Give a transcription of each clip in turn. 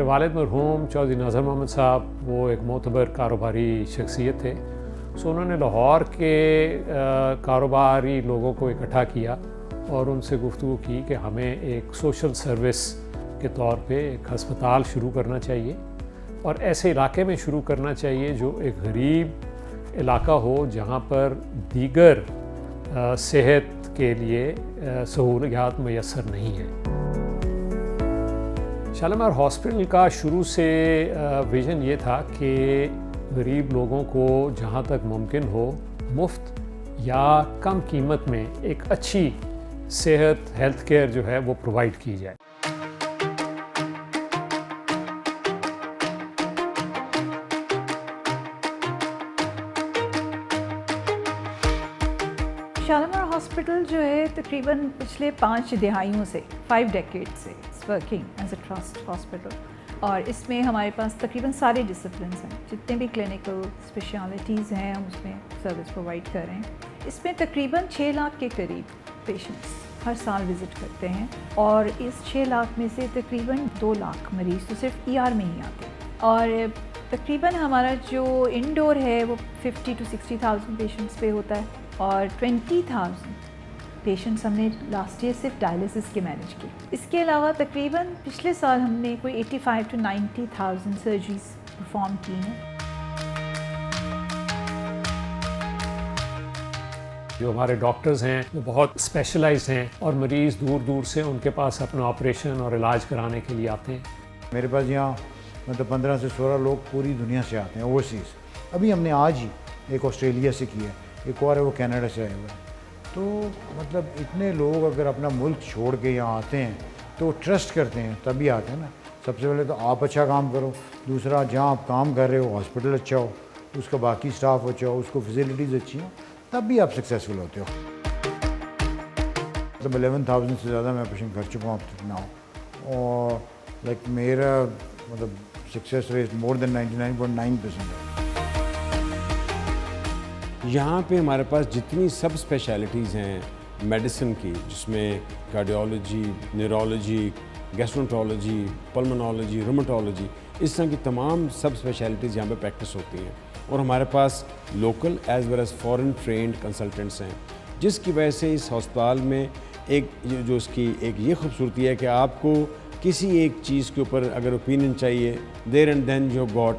वालिद मरहूम चौधरी नाज़र मोहम्मद साहब वो एक मोतबर कारोबारी शख्सियत थे। सो उन्होंने लाहौर के कारोबारी लोगों को इकट्ठा किया और उनसे गुफ्तगू की कि हमें एक सोशल सर्विस के तौर पे एक हस्पताल शुरू करना चाहिए और ऐसे इलाके में शुरू करना चाहिए जो एक गरीब इलाका हो जहाँ पर दीगर सेहत के लिए सहूलियात मैसर नहीं हैं। शालीमार हॉस्पिटल का शुरू से विज़न ये था कि गरीब लोगों को जहाँ तक मुमकिन हो मुफ्त या कम कीमत में एक अच्छी सेहत हेल्थ केयर जो है वो प्रोवाइड की जाए। शालीमार हॉस्पिटल जो है तकरीबन पिछले 5 दिहाइयों से 5 डेकेड से working as a trust hospital और इसमें हमारे पास तकरीबन सारे डिसिप्लिन्स हैं, जितने भी क्लिनिकल स्पेशलिटीज़ हैं हम उसमें सर्विस प्रोवाइड कर रहे हैं। इसमें तकरीबन 6 लाख के करीब पेशेंट्स हर साल विज़िट करते हैं और इस 6 लाख में से तकरीबन 2 लाख मरीज़ तो सिर्फ ER में ही आते हैं और तकरीबन हमारा जो इंडोर है वो 50 to 60,000 पेशेंट्स पे होता है और 20,000 पेशेंट्स हमने लास्ट ईयर सिर्फ डायलिसिस के मैनेज किए। इसके अलावा तकरीबन पिछले साल हमने कोई 85 to 90,000 सर्जरीज परफॉर्म की हैं। जो हमारे डॉक्टर्स हैं वो बहुत स्पेशलाइज्ड हैं और मरीज़ दूर दूर से उनके पास अपना ऑपरेशन और इलाज कराने के लिए आते हैं। मेरे पास यहाँ मतलब 15 से 16 लोग पूरी दुनिया से आते हैं ओवरसीज़। अभी हमने आज ही एक ऑस्ट्रेलिया से किया, एक और है वो कनाडा से आए हुए हैं। तो मतलब इतने लोग अगर अपना मुल्क छोड़ के यहाँ आते हैं तो ट्रस्ट करते हैं तभी आते हैं ना। सबसे पहले तो आप अच्छा काम करो, दूसरा जहाँ आप काम कर रहे हो हॉस्पिटल अच्छा हो, उसका बाकी स्टाफ अच्छा हो, उसको फैसिलिटीज़ अच्छी हो, तब भी आप सक्सेसफुल होते हो। मतलब 11,000 से ज़्यादा मैं ऑपरेशन कर चुका हूँ अब तक ना और लाइक मेरा मतलब सक्सेस रेट मोर देन 99.9% है। यहाँ पे हमारे पास जितनी सब स्पेशलिटीज़ हैं मेडिसिन की, जिसमें cardiology, neurology, gastroenterology, pulmonology, rheumatology, इस तरह की तमाम सब स्पेशलिटीज़ यहाँ पे प्रैक्टिस होती हैं और हमारे पास local as well as foreign trained consultants हैं, जिसकी वजह से इस अस्पताल में एक जो इसकी एक ये खूबसूरती है कि आपको किसी एक चीज़ के ऊपर अगर ओपिनियन चाहिए, there and then you got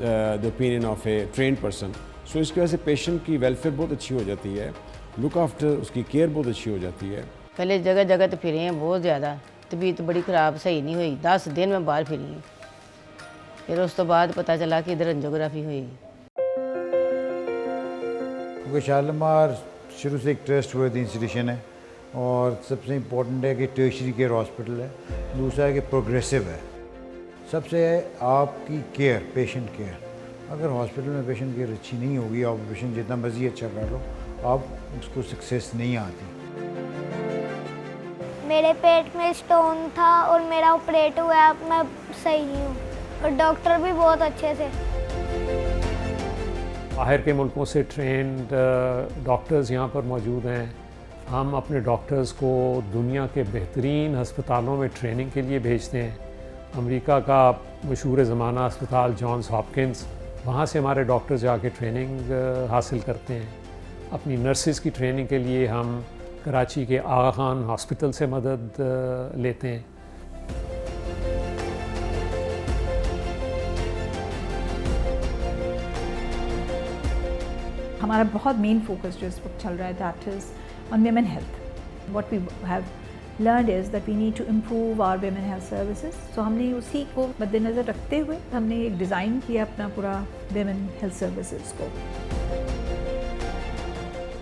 the opinion of a trained person. So इसकी वजह से पेशेंट की वेलफेयर बहुत अच्छी हो जाती है, लुक आफ्टर उसकी केयर बहुत अच्छी हो जाती है। पहले जगह जगह तो फिरे हैं बहुत ज़्यादा, तबीयत बड़ी ख़राब सही नहीं हुई, 10 दिन में बाहर फिरी हैं। फिर उस तो बाद पता चला कि इधर एंजियोग्राफी हुई। क्योंकि शालीमार शुरू से एक ट्रस्ट वर्दी इंस्टीट्यूशन है और सबसे इम्पोर्टेंट है कि टर्शरी केयर हॉस्पिटल है, दूसरा है कि प्रोग्रेसिव है, सबसे है आपकी केयर, पेशेंट केयर। अगर हॉस्पिटल में पेशेंट केयर अच्छी नहीं होगी, आप पेशेंट जितना मर्जी अच्छा कर लो, आप उसको सक्सेस नहीं आती। मेरे पेट में स्टोन था और मेरा ऑपरेट हुआ है, अब मैं सही हूँ और डॉक्टर भी बहुत अच्छे थे। बाहर के मुल्कों से ट्रेंड डॉक्टर्स यहाँ पर मौजूद हैं। हम अपने डॉक्टर्स को दुनिया के बेहतरीन अस्पतालों में ट्रेनिंग के लिए भेजते हैं। अमेरिका का मशहूर ज़माना अस्पताल जॉन्स हॉपकिंस, वहाँ से हमारे डॉक्टर जाके ट्रेनिंग हासिल करते हैं। अपनी नर्सेस की ट्रेनिंग के लिए हम कराची के आगा खान हॉस्पिटल से मदद लेते हैं। हमारा बहुत मेन फोकस जो इस वक्त चल रहा है that is on women health. What we have learned is that we need to improve our women health services. So हमने उसी को मद्देनज़र रखते हुए हमने एक डिज़ाइन किया अपना पूरा women health services को।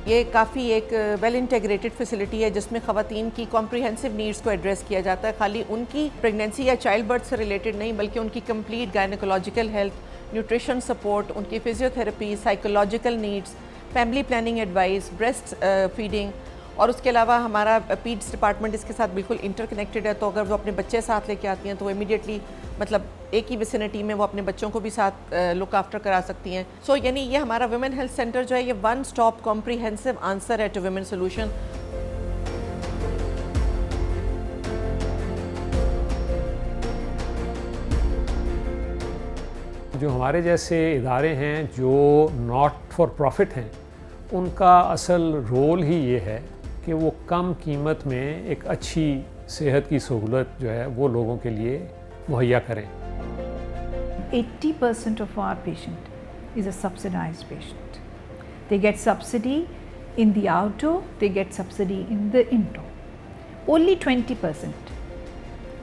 ये काफ़ी एक वेल इंटीग्रेटेड फैसिलिटी है जिसमें ख़वातीन की कॉम्प्रिहेंसिव नीड्स को एड्रेस किया जाता है। खाली उनकी प्रेगनेंसी या चाइल्ड बर्थ से रिलेटेड नहीं, बल्कि उनकी complete gynaecological health, nutrition support, उनकी physiotherapy, psychological needs, family planning advice, breast feeding, और उसके अलावा हमारा पीड्स डिपार्टमेंट इसके साथ बिल्कुल इंटरकनेक्टेड है। तो अगर वो अपने बच्चे साथ लेके आती हैं तो वो इमीडिएटली मतलब एक ही विसिनिटी में वो अपने बच्चों को भी साथ लुक आफ्टर करा सकती हैं। सो यानी ये हमारा वुमेन हेल्थ सेंटर जो है ये वन स्टॉप कॉम्प्रिहेंसिव आंसर है टू वुमेन सोल्यूशन। जो हमारे जैसे इदारे हैं जो नॉट फॉर प्रॉफिट हैं, उनका असल रोल ही ये है कि वो कम कीमत में एक अच्छी सेहत की सहूलत जो है वो लोगों के लिए मुहैया करें। 80% of our patient is a subsidized patient. They get subsidy in the outdoor, they get subsidy in the indoor. Only 20%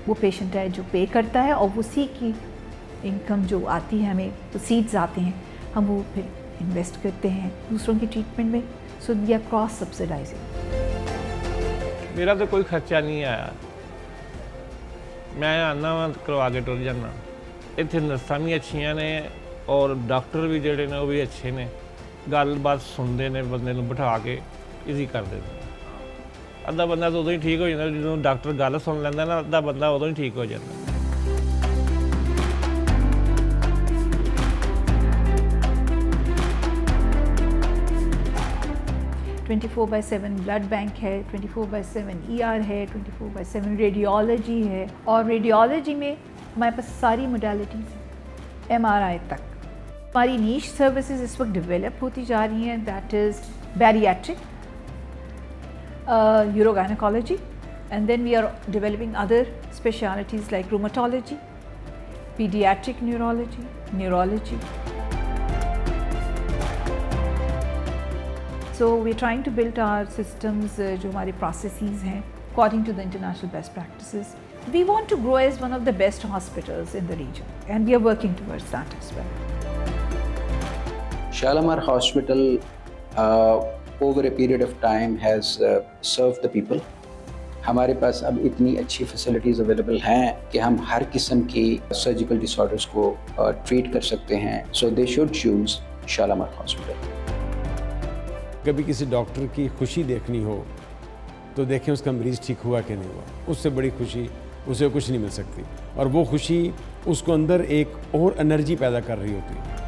वो पेशेंट है जो पे करता है और उसी की इनकम जो आती है, हमें प्रोसीड्स आते हैं, हम वो फिर इन्वेस्ट करते हैं दूसरों की ट्रीटमेंट में। So we are cross subsidising. मेरा तो कोई खर्चा नहीं आया, मैं आना वा करवा के टुर जाना। इत्थे नर्सां भी अच्छियां ने और डॉक्टर भी जिहड़े ने वो भी अच्छे ने, गलबात सुनते ने, बंदे नूं बिठा के इजी कर देते। अद्धा बंदा तो उदों ही ठीक हो जाता जो डॉक्टर गल सुन लैंदा ना, अद्धा बंदा उदों ही ठीक हो जाता। 24/7 ब्लड बैंक है, 24/7 ER है, 24/7 रेडियोलॉजी है। और रेडियोलॉजी में हमारे पास सारी मोडालिटीज़ हैं, MRI तक। हमारी नीश सर्विसेज इस वक्त डेवलप होती जा रही हैं, that is bariatric, urogynaecology, and then we are developing other specialities like rheumatology, paediatric neurology, neurology. So we're trying to build our systems, जो हमारे processes हैं, according to the international best practices. We want to grow as one of the best hospitals in the region, and we are working towards that as well. Shalamar Hospital, over a period of time, has served the people. हमारे पास अब इतनी अच्छी facilities available हैं कि हम हर किस्म की surgical disorders को ट्रीट कर सकते हैं। So they should choose Shalimar hospital. कभी किसी डॉक्टर की खुशी देखनी हो तो देखें उसका मरीज़ ठीक हुआ कि नहीं हुआ, उससे बड़ी खुशी उसे कुछ नहीं मिल सकती, और वो खुशी उसको अंदर एक और एनर्जी पैदा कर रही होती है।